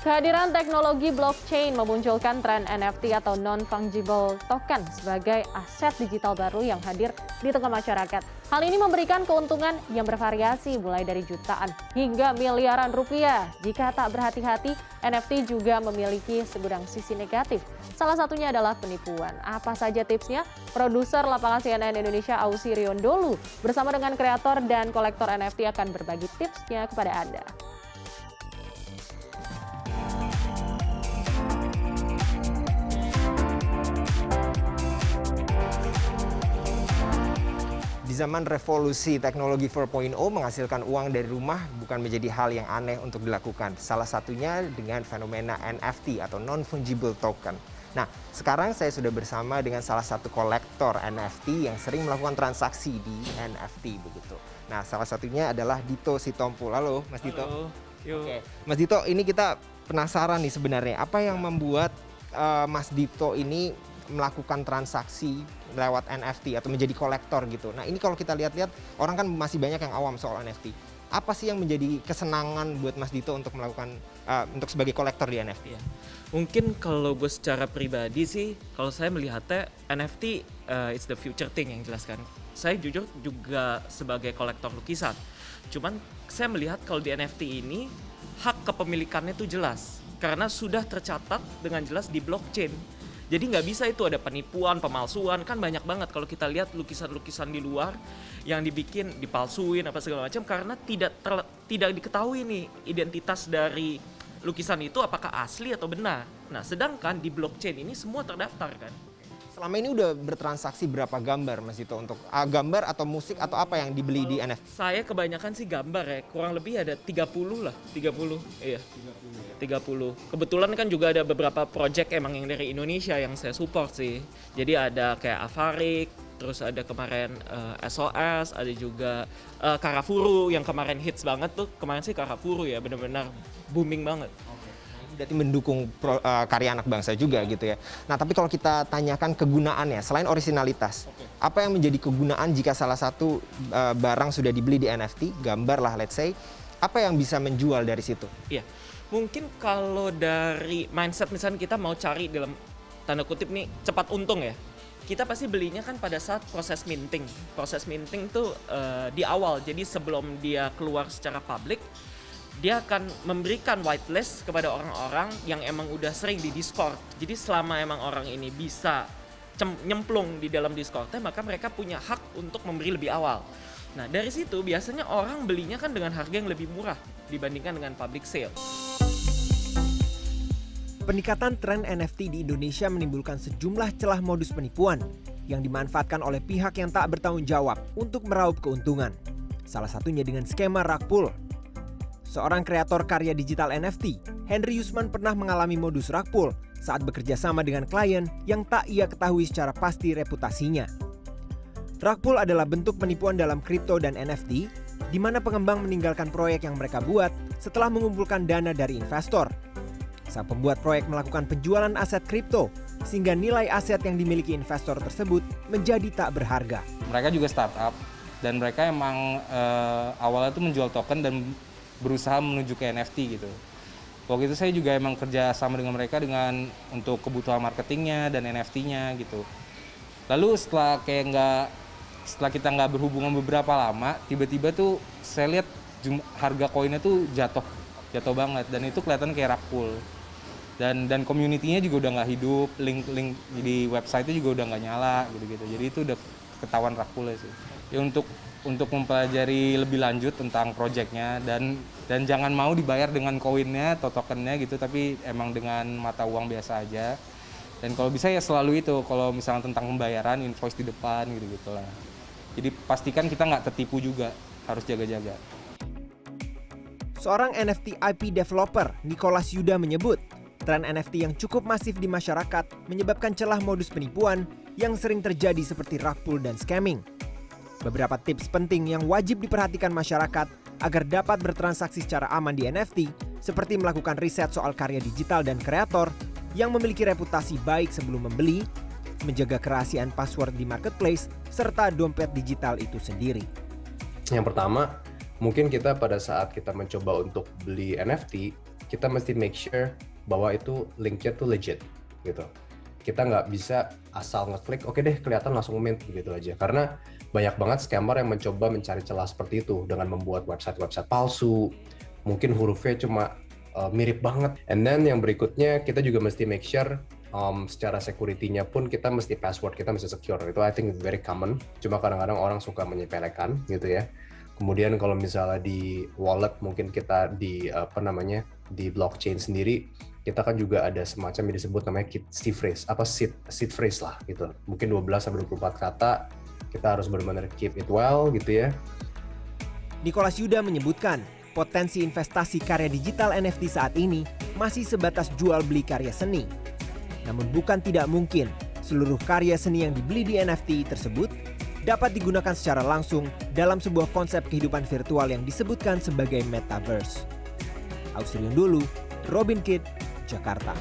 Kehadiran teknologi blockchain memunculkan tren NFT atau non-fungible token sebagai aset digital baru yang hadir di tengah masyarakat. Hal ini memberikan keuntungan yang bervariasi mulai dari jutaan hingga miliaran rupiah. Jika tak berhati-hati, NFT juga memiliki segudang sisi negatif. Salah satunya adalah penipuan. Apa saja tipsnya? Produser lapangan CNN Indonesia Ausi Riondolu bersama dengan kreator dan kolektor NFT akan berbagi tipsnya kepada Anda. Di zaman revolusi teknologi 4.0, menghasilkan uang dari rumah bukan menjadi hal yang aneh untuk dilakukan. Salah satunya dengan fenomena NFT atau non-fungible token. Nah, sekarang saya sudah bersama dengan salah satu kolektor NFT yang sering melakukan transaksi di NFT begitu. Nah, salah satunya adalah Dito Sitompul. Halo, Mas Dito. Halo. Yuk. Oke, Mas Dito, ini kita penasaran nih sebenarnya apa yang membuat Mas Dito ini melakukan transaksi lewat NFT atau menjadi kolektor gitu. Nah, ini kalau kita lihat-lihat orang kan masih banyak yang awam soal NFT. Apa sih yang menjadi kesenangan buat Mas Dito untuk melakukan untuk sebagai kolektor di NFT? Ya. Mungkin kalau gue secara pribadi sih, kalau saya melihatnya NFT it's the future thing yang jelas kan. Saya jujur juga sebagai kolektor lukisan. Cuman saya melihat kalau di NFT ini hak kepemilikannya itu jelas karena sudah tercatat dengan jelas di blockchain. Jadi nggak bisa itu ada penipuan, pemalsuan, kan banyak banget kalau kita lihat lukisan-lukisan di luar yang dibikin, dipalsuin apa segala macam karena tidak diketahui nih identitas dari lukisan itu apakah asli atau benar. Nah, sedangkan di blockchain ini semua terdaftar kan. Selama ini udah bertransaksi berapa gambar Mas Dito untuk gambar atau musik atau apa yang dibeli di NFT? Saya kebanyakan sih gambar ya, kurang lebih ada 30 lah, 30. Iya. 30. Kebetulan kan juga ada beberapa project emang yang dari Indonesia yang saya support sih. Jadi ada kayak Avarik, terus ada kemarin SOS, ada juga Karafuru yang kemarin hits banget tuh. Kemarin sih Karafuru ya, benar-benar booming banget. Berarti mendukung karya anak bangsa juga gitu ya. Nah, tapi kalau kita tanyakan kegunaannya selain originalitas, apa yang menjadi kegunaan jika salah satu barang sudah dibeli di NFT, gambar lah let's say, apa yang bisa menjual dari situ? Iya, mungkin kalau dari mindset misalnya kita mau cari dalam tanda kutip nih cepat untung ya, kita pasti belinya kan pada saat proses minting. Proses minting tuh di awal, jadi sebelum dia keluar secara publik, dia akan memberikan whitelist kepada orang-orang yang emang udah sering di Discord. Jadi selama emang orang ini bisa nyemplung di dalam Discord-nya, maka mereka punya hak untuk memberi lebih awal. Nah, dari situ biasanya orang belinya kan dengan harga yang lebih murah dibandingkan dengan public sale. Peningkatan tren NFT di Indonesia menimbulkan sejumlah celah modus penipuan yang dimanfaatkan oleh pihak yang tak bertanggung jawab untuk meraup keuntungan. Salah satunya dengan skema rug pull. Seorang kreator karya digital NFT, Henry Yusman pernah mengalami modus rug pull saat bekerja sama dengan klien yang tak ia ketahui secara pasti reputasinya. Rug pull adalah bentuk penipuan dalam kripto dan NFT, di mana pengembang meninggalkan proyek yang mereka buat setelah mengumpulkan dana dari investor. Sang pembuat proyek melakukan penjualan aset kripto, sehingga nilai aset yang dimiliki investor tersebut menjadi tak berharga. Mereka juga startup, dan mereka emang awalnya tuh menjual token dan berusaha menuju ke NFT gitu. Waktu itu saya juga emang kerja sama dengan mereka untuk kebutuhan marketingnya dan NFT-nya gitu. Lalu setelah kita nggak berhubungan beberapa lama, tiba-tiba tuh saya lihat harga koinnya tuh jatuh banget dan itu kelihatan kayak rug pull. Dan community-nya juga udah nggak hidup, link di website-nya juga udah nggak nyala gitu-gitu. Jadi itu udah ketahuan rug pull sih. Ya untuk mempelajari lebih lanjut tentang projectnya dan jangan mau dibayar dengan koinnya atau tokennya gitu, tapi emang dengan mata uang biasa aja. Dan kalau bisa ya selalu itu, kalau misalnya tentang pembayaran, invoice di depan gitu-gitulah. Jadi pastikan kita nggak tertipu juga, harus jaga-jaga. Seorang NFT IP developer, Nicholas Yuda menyebut, tren NFT yang cukup masif di masyarakat menyebabkan celah modus penipuan yang sering terjadi seperti rug pull dan scamming. Beberapa tips penting yang wajib diperhatikan masyarakat agar dapat bertransaksi secara aman di NFT, seperti melakukan riset soal karya digital dan kreator yang memiliki reputasi baik sebelum membeli, menjaga kerahasiaan password di marketplace, serta dompet digital itu sendiri. Yang pertama, mungkin kita pada saat kita mencoba untuk beli NFT, kita mesti make sure bahwa itu linknya tuh legit gitu. Kita nggak bisa asal ngeklik, oke deh kelihatan langsung mint gitu aja. Karena banyak banget scammer yang mencoba mencari celah seperti itu dengan membuat website-website palsu, mungkin hurufnya cuma mirip banget. And then yang berikutnya kita juga mesti make sure secara security-nya pun kita mesti password kita mesti secure. Itu I think very common. Cuma kadang-kadang orang suka menyepelekan gitu ya. Kemudian kalau misalnya di wallet mungkin kita di di blockchain sendiri kita kan juga ada semacam yang disebut namanya seed phrase lah gitu. Mungkin 12-24 kata, kita harus benar-benar keep it well gitu ya. Nicholas Yuda menyebutkan, potensi investasi karya digital NFT saat ini masih sebatas jual beli karya seni. Namun bukan tidak mungkin seluruh karya seni yang dibeli di NFT tersebut dapat digunakan secara langsung dalam sebuah konsep kehidupan virtual yang disebutkan sebagai metaverse. Ausriun dulu, Robin Kitt, Jakarta.